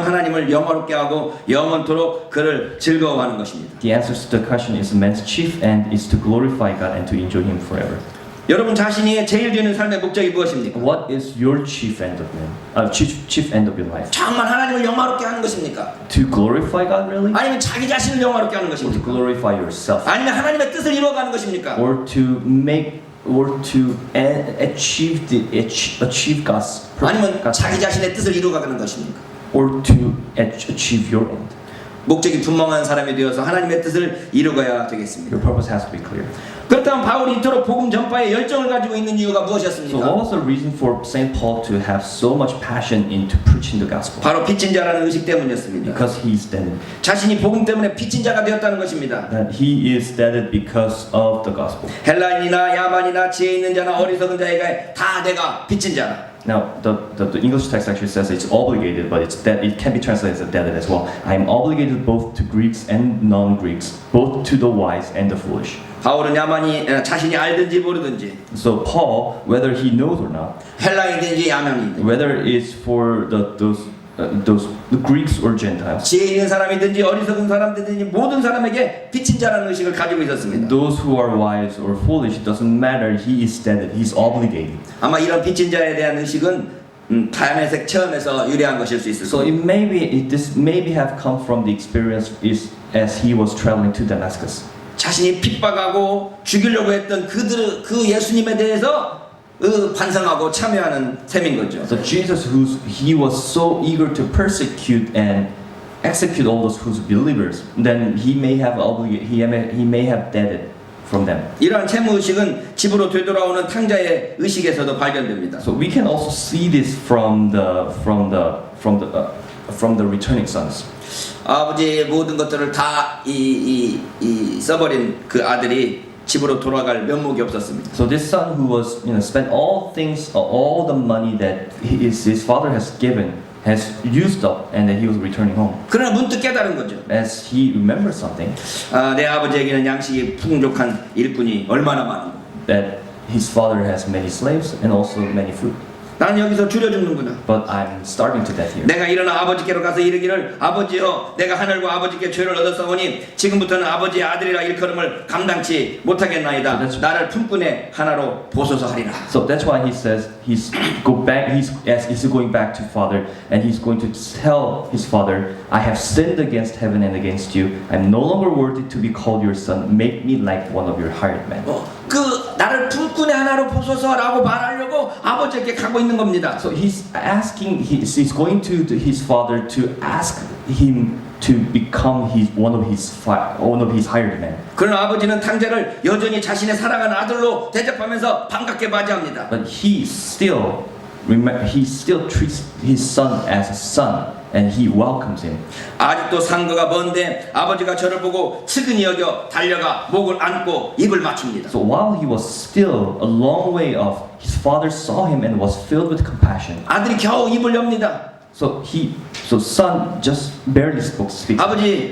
하나님을 영화롭게 하고 영원토록 그를 즐거워하는 것입니다. The answer to the question is man's chief end is to glorify God and to enjoy Him forever. 여러분 자신이 제일 되는 삶의 목적이 무엇입니까? What is your chief end of man? Chief end of your life? 정말 하나님을 영화롭게 하는 것입니까? To glorify God really? 아니면 자기 자신을 영화롭게 하는 Or to 것입니까? glorify yourself? 아니면 하나님의 뜻을 이루어가는 것입니까? Or to achieve God's 아니면 purpose? 자기 자신의 뜻을 이루어가는 것입니까? Or to achieve your end? 목적이 분명한 사람이 되어서 하나님의 뜻을 이루어야 되겠습니다. Your purpose has to be clear. 그렇다면 바울이 이토록 복음 전파에 열정을 가지고 있는 이유가 So 무엇이었습니까? what was the reason for Saint Paul to have so much passion into preaching the gospel? 바로 빚진 자라는 의식 때문이었습니다. Because he's dead. 자신이 복음 때문에 빚진 자가 되었다는 것입니다. That he is dead because of the gospel. 헬라인이나 야만이나 지혜 있는 자나 어리석은 자에게 다 내가 빚진 자라. Now, the English text actually says it's obligated, but it's that it can be translated as debted as well. I am obligated both to Greeks and non-Greeks, both to the wise and the foolish. 바울은 야만이 자신이 알든지 모르든지 So Paul, whether he knows or not, 헬라인이든지 야만이든지 whether it's for the Greeks or Gentiles, 지혜 있는 사람이든지 어리석은 사람이든지 모든 사람에게 빚진 자라는 의식을 가지고 있었습니다. those who are wise or foolish, it doesn't matter. He is dead. He's obligated. 아마 이런 빚진 자에 대한 의식은 다메섹 체험에서 유래한 것일 수 있을 So 겁니다. this maybe have come from the experience as he was traveling to Damascus. 자신이 핍박하고 죽이려고 했던 그 예수님에 대해서 반성하고 참여하는 셈인 거죠. So Jesus, he was so eager to persecute and execute all those who's believers, then he may have deaded from them. 이러한 채무 의식은 집으로 되돌아오는 탕자의 의식에서도 발견됩니다. So we can also see this from the returning sons. 아버지의 모든 것들을 다 써버린 그 아들이 집으로 돌아갈 면목이 없었습니다. So this son who was, spent all the money that his father has given, has used up, and that he was returning home. 그러나 문득 깨달은 거죠. As he remembers something, 내 아버지에게는 양식이 풍족한 일꾼이 얼마나 많은가. that his father has many slaves and also many food. 나는 여기서 줄여 죽는구나. But I'm starving to death here. 내가 일어나 아버지께로 가서 이르기를 아버지여 내가 하늘과 아버지께 죄를 얻었사오니 지금부터는 아버지의 아들이라 일컬음을 감당치 못하겠나이다. 나를 품꾼의 하나로 보소서 하리라. So that's why he says he's going back to father, and he's going to tell his father, I have sinned against heaven and against you. I'm no longer worthy to be called your son. Make me like one of your hired men. 나를 품꾼의 하나로 보소서라고 말하려고 아버지께 가고 있는 겁니다. So he's going to his father to ask him to become one of his hired men. 그러나 아버지는 탕자를 여전히 자신의 사랑하는 아들로 대접하면서 반갑게 맞이합니다. But he still treats his son as a son, and he welcomes him. 아직도 상거가 먼데 아버지가 저를 보고 측은히 여겨 달려가 목을 안고 입을 맞춥니다. So while he was still a long way off, his father saw him and was filled with compassion. 아들이 겨우 입을 엽니다. So son just barely speaks.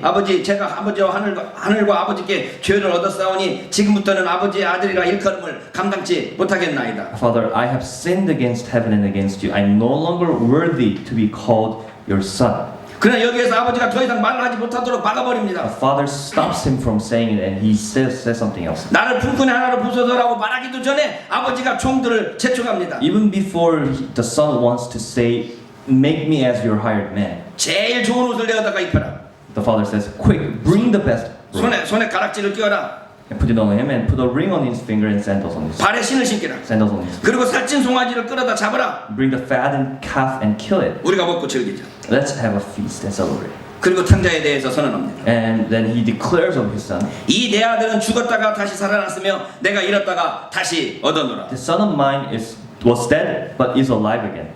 아버지, 제가 아버지와 하늘과 아버지께 죄를 얻었사오니 지금부터는 아버지의 아들이라 일컬음을 감당치 못하겠나이다. Father, I have sinned against heaven and against you. I'm no longer worthy to be called your son. 그러나 여기에서 아버지가 더 이상 말을 하지 못하도록 막아버립니다. The father stops him from saying it, and he says something else. 나를 품꾼의 하나로 보소서라고 말하기도 전에 아버지가 종들을 채촉합니다. Even before the son wants to say, make me as your hired man, 제일 좋은 옷을 내어다가 입혀라. the father says, quick, bring the best robe. 손에 가락지를 끼워라. And put it on him, and put a ring on his finger and sandals on his 발에 신을 신기라. sandals on his feet. 그리고 살찐 송아지를 끌어다 잡아라. Bring the fattened calf and kill it. 우리가 먹고 즐기자. Let's have a feast and celebrate. 그리고 탕자에 대해서 선언합니다. And then he declares of his son, 이 내 아들은 죽었다가 다시 살아났으며 내가 잃었다가 다시 얻어노라. the son of mine was dead but is alive again.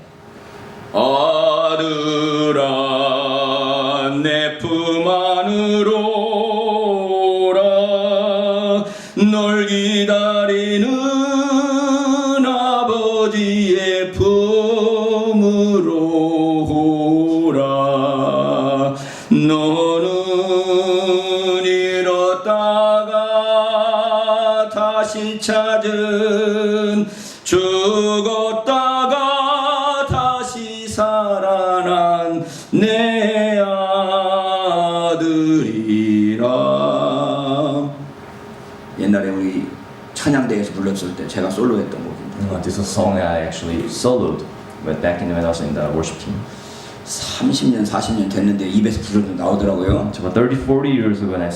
아들아 내 품 안으로 오라 널 기다리는 아버지의 품으로 오라 너는 잃었다가 다시 찾은 죽었다가 다시 살아난 내 내 아들이라. 옛날에 우리 찬양대에서 불렀을 때 제가 솔로했던 곡입니다. This is a song I actually soloed back when I was in the worship team. 30년, 40년 됐는데 입에서 부르는 나오더라고요. It's about 30, 40 years ago, and I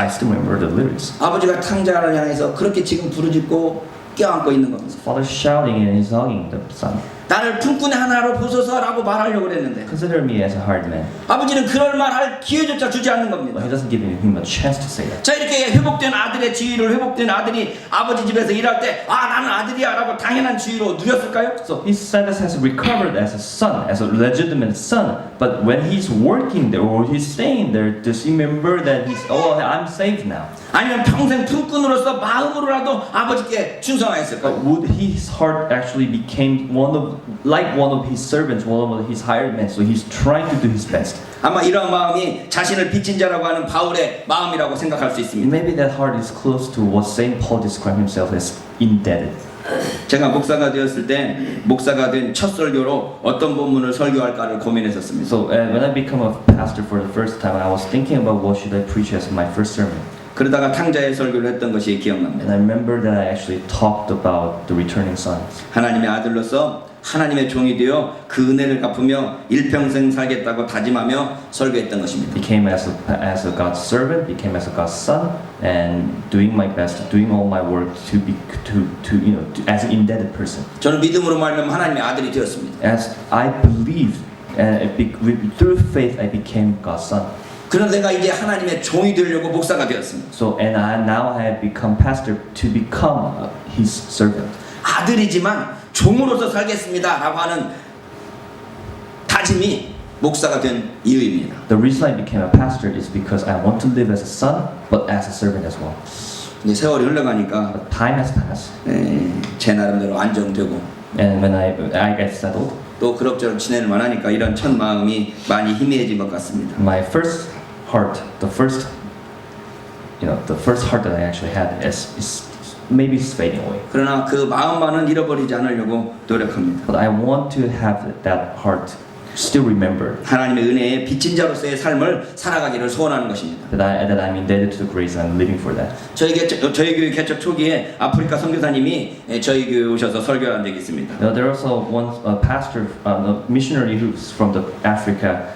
still remember the lyrics. 아버지가 탕자를 향해서 그렇게 지금 부르짖고 껴안고 있는 겁니다. Father shouting and he's hugging the son. 나를 품꾼의 하나로 보소서라고 말하려고 그랬는데 Consider me as a hard man. 아버지는 그럴 말할 기회조차 주지 않는 But 겁니다. he doesn't give him a chance to say that. 자, 이렇게 회복된 아들의 지위를 회복된 아들이 아버지 집에서 일할 때 아 나는 아들이야 라고 당연한 지위로 누렸을까요? So his status has recovered as a son, as a legitimate son. But when he's working there or he's staying there, does he remember that he's I'm saved now? 아니면 평생 품꾼으로서 마음으로라도 아버지께 충성하였을까요? Would his heart actually became one of his servants, one of his hired men? So he's trying to do his best. 아마 이런 마음이 자신을 빚진 자라고 하는 바울의 마음이라고 생각할 수 있습니다. Maybe that heart is close to what Saint Paul described himself as indebted. 제가 목사가 되었을 때 목사가 된 첫 설교로 어떤 본문을 설교할까를 고민했었습니다. So when I became a pastor for the first time, I was thinking about what should I preach as my first sermon. 그러다가 탕자의 설교를 했던 것이 기억납니다. And I remember that I actually talked about the returning son. 하나님의 아들로서 하나님의 종이 되어 그 은혜를 갚으며 일평생 살겠다고 다짐하며 설교했던 것입니다. Became as a God's servant, became as a God's son, and doing my best, doing all my work to as an indebted person. 저는 믿음으로 말하면 하나님의 아들이 되었습니다. As I believed, through faith, I became God's son. 그런데 내가 이제 하나님의 종이 되려고 목사가 되었습니다. So now I have become pastor to become His servant. 아들이지만 종으로서 살겠습니다라고 하는 다짐이 목사가 된 이유입니다. The reason I became a pastor is because I want to live as a son, but as a servant as well. 근데 세월이 흘러가니까 But time has passed, 제 나름대로 안정되고 and when I get settled, 또 그럭저럭 지내는 만하니까 이런 첫 마음이 많이 희미해진 것 같습니다. my first heart, the first heart that I actually had is maybe fading away. 그러나 그 마음만은 잃어버리지 않으려고 노력합니다. But I want to have that heart still remembered. 하나님의 은혜에 빚진 자로서의 삶을 살아가기를 소원하는 것입니다. That I'm indebted to the grace and I'm living for that. 저희 교회 개척 초기에 아프리카 선교사님이 저희 교회에 오셔서 설교한 적이 있습니다. There also once a pastor, a missionary who's from Africa,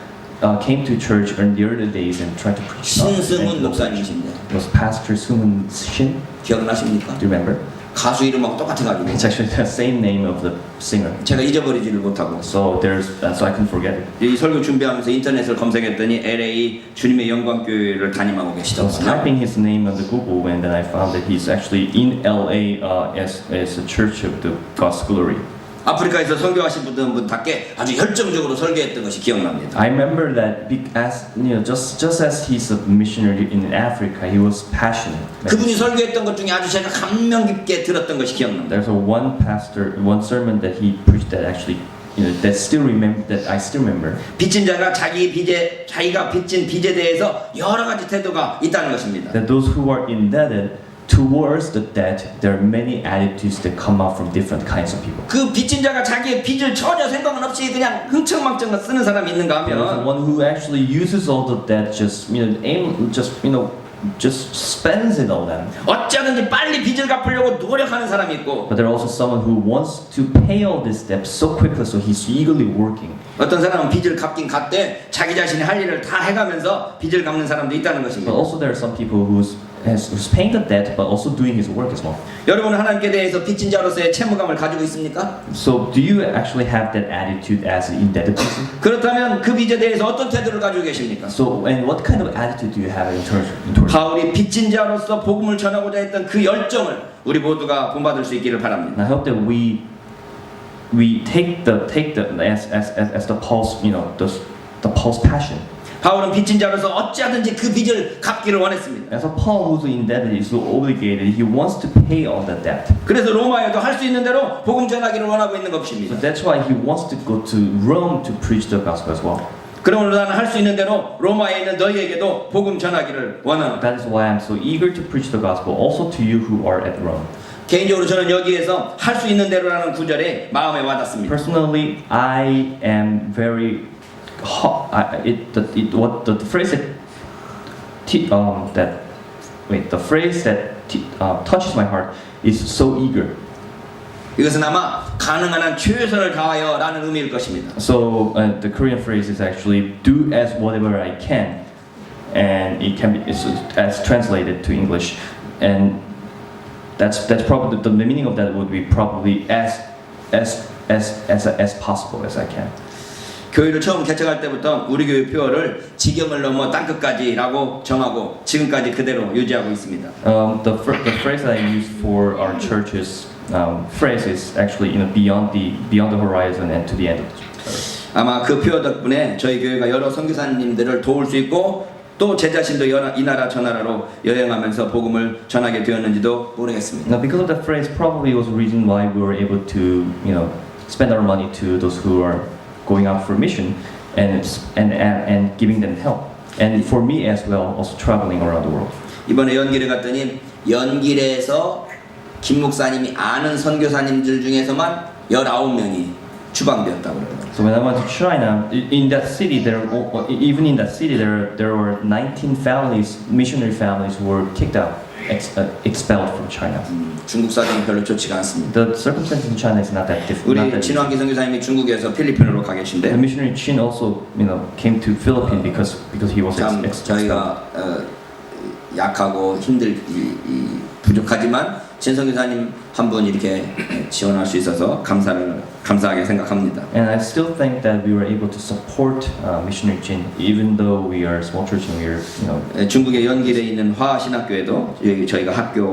came to church in the early days and tried to preach. 신승훈 목사님이십니다. It was Pastor Sung Shin. 기억나십니까? Do you remember? 가수 이름하고 똑같아가지고 It's actually the same name of the singer. 제가 잊어버리지를 못하고 So I couldn't forget it. 이 설교 준비하면서 인터넷을 검색했더니 LA 주님의 영광교회를 담임하고 I was 계시더라고요. typing his name on the Google and then I found that he's actually in LA as a church of the God's glory. 아프리카에서 선교하신 분답게 아주 열정적으로 설교했던 것이 기억납니다. I remember that just as he's a missionary in Africa, he was passionate. 그분이 설교했던 것 중에 아주 제가 감명 깊게 들었던 것이 기억납니다. There's one sermon that he preached that actually that I still remember. 빚진 자가 자기가 빚진 빚에 대해서 여러 가지 태도가 있다는 것입니다. That those who are indebted towards the debt, there are many attitudes that come out from different kinds of people. 그 빚진 자가 자기의 빚을 전혀 생각은 없이 그냥 흥청망청 쓰는 사람이 있는가 There's 하면 one who actually uses all the debt, just spends it on them. 어쩌든지 빨리 빚을 갚으려고 노력하는 사람이 있고 But there are also someone who wants to pay all this debt so quickly, so he's eagerly working. 어떤 사람은 빚을 갚긴 갚되 자기 자신이 할 일을 다 해가면서 빚을 갚는 사람도 있다는 But 것입니다. also there are some people who's paying the debt, but also doing his work as well. 여러분은 하나님께 대해서 빚진 자로서의 채무감을 가지고 있습니까? So do you actually have that attitude as an indebted person? 그렇다면 그 빚에 대해서 어떤 태도를 가지고 계십니까? So and what kind of attitude do you have in towards? 바울이 빚진 자로서 복음을 전하고자 했던 그 열정을 우리 모두가 본받을 수 있기를 바랍니다. And I hope that we take the as the Paul's the Paul's passion. 바울은 빚진 자로서 어찌하든지 그 빚을 갚기를 원했습니다. As a Paul who's indebted is obligated, he wants to pay all the debt. 그래서 로마에도 할 수 있는 대로 복음 전하기를 원하고 있는 So 것입니다. that's why he wants to go to Rome to preach the gospel as well. 그러므로 나는 할 수 있는 대로 로마에 있는 너희에게도 복음 전하기를 원합니다. That is why I'm so eager to preach the gospel also to you who are at Rome. 개인적으로 저는 여기에서 할 수 있는 대로라는 구절에 마음에 와닿습니다. Personally, I am very the phrase that touches my heart is so eager. 이것은 아마 가능한 한 최선을 다하여라는 의미일 것입니다. So the Korean phrase is actually do as whatever I can, and it can be as translated to English, and that's probably the meaning of that would be probably as possible as I can. 교회를 처음 개척할 때부터 우리 교회 표어를 지경을 넘어 땅끝까지라고 정하고 지금까지 그대로 유지하고 있습니다. The phrase that I use for our church's phrase is actually beyond the horizon and to the end of the earth. 아마 그 표어 덕분에 저희 교회가 여러 선교사님들을 도울 수 있고 또 제 자신도 이 나라 저 나라로 여행하면서 복음을 전하게 되었는지도 모르겠습니다. Now, because of that phrase, probably was the reason why we were able to spend our money to those who are going out for mission and giving them help, and for me as well, also traveling around the world. 이번에 연길에 갔더니 연길에서 김 목사님이 아는 선교사님들 중에서만 19명이 추방되었다고 그러더라고요. So when I went to China, in that city, there were 19 families, missionary families, who were kicked out, expelled from China. 중국 사정이 별로 좋지가 않습니다. The circumstances in China is not that different. 우리 진환기 선교사님이 중국에서 필리핀으로 가 계신데. The missionary Chin also, came to Philippines because he was 참 expelled. 저희가 약하고 부족하지만 진 선교사님 한 분 이렇게 지원할 수 있어서 감사하게 생각합니다. And I still think that we were able to support missionary Chin, even though we are a small church and we are, 중국의 연길에 있는 화신학교에도 저희가 학교